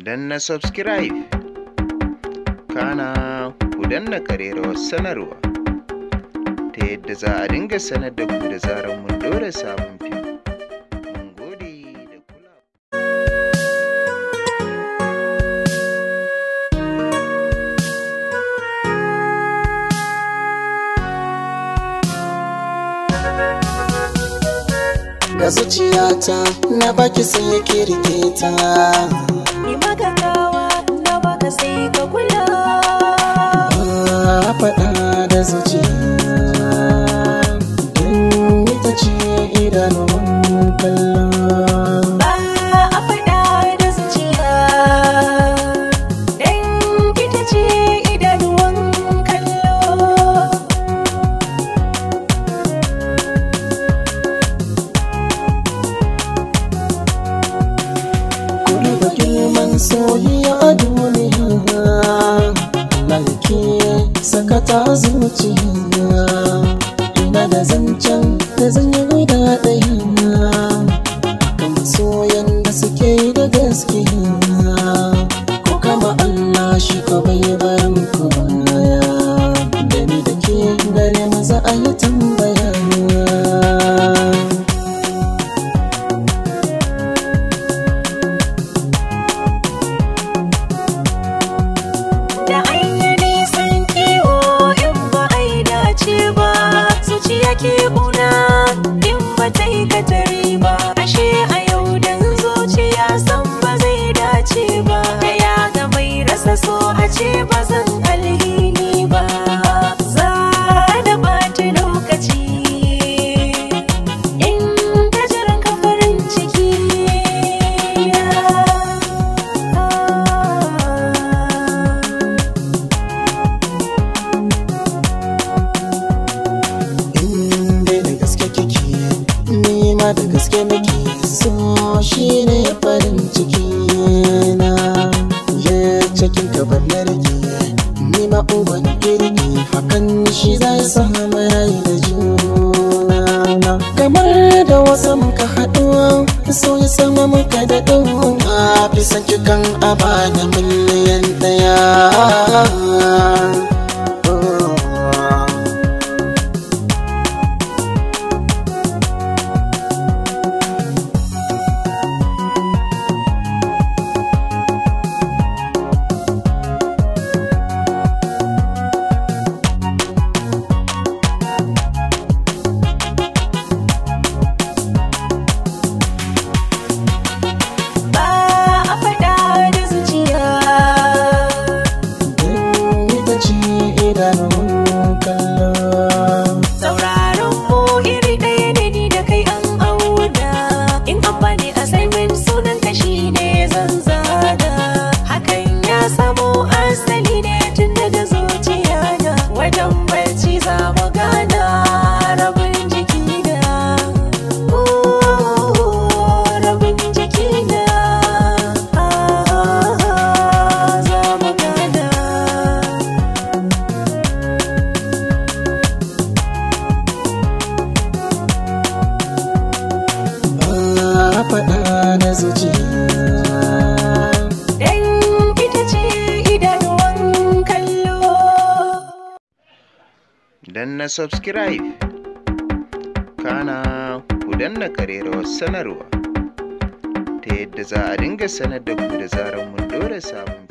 danna subscribe kana ku danna ƙararrawar sanarwa ta yadda za a dinga sanar da ku da zarar mun ɗora sabon fim. Mun gode da kulawa. Da zuciyata na baki sai yake rike ta, ni maka kawa na baka sai ka kula. Faɗa da zuciya don ita ce idanun kallon. A faɗa da zuciya don ita ce idanuwan kallo. Kudu da girman soyayya a duniya, lalke sakata zuciya. Ina da zancen da zan yi guda ɗaya kan soyan da suke da gaskiya. Ko kama Allah shi ko bai barin ku baya, da ni da ke gare mu za a yi tambaya. Da ayyane san kiwo in ba a yi dace ba, zuciya ke kuna in ba ta yi katari ba. Ashe a yau dan zuciya san ba zai dace ba, da ya ga mai rasa so a ce ba zan alhini ba. Za da bata lokaci in ka jiran ka farin ciki. Inda da gaske kike, ni ma da gaske nake, so shi ne farin ciki na. Ya cikin gaban na rike, ni ma uban kirki, hakan shi zai samu rayu da juna na. Kamar da wasu muka haɗu, so ya sama muka daɗu, a fi san cikin aba da miliyan ɗaya. Ba a faɗa da zuciya Don ita ce idanun kallon. sauraron mu iri ɗaya ne ni da kai an auna. In an bani assignment sunan ka shi ne zan zana. Hakan ya samo asali ne tun daga zuciya na. Wajen barci za mu gana rabin jiki na. Rabin jiki na. Za mu gana. Faɗa da zuciya Dan ita ce idanuwan kallo. Danna subscribe kana ku danna ƙararrawar sanarwa ta yadda za a dinga sanar da ku da zarar mun ɗora sabon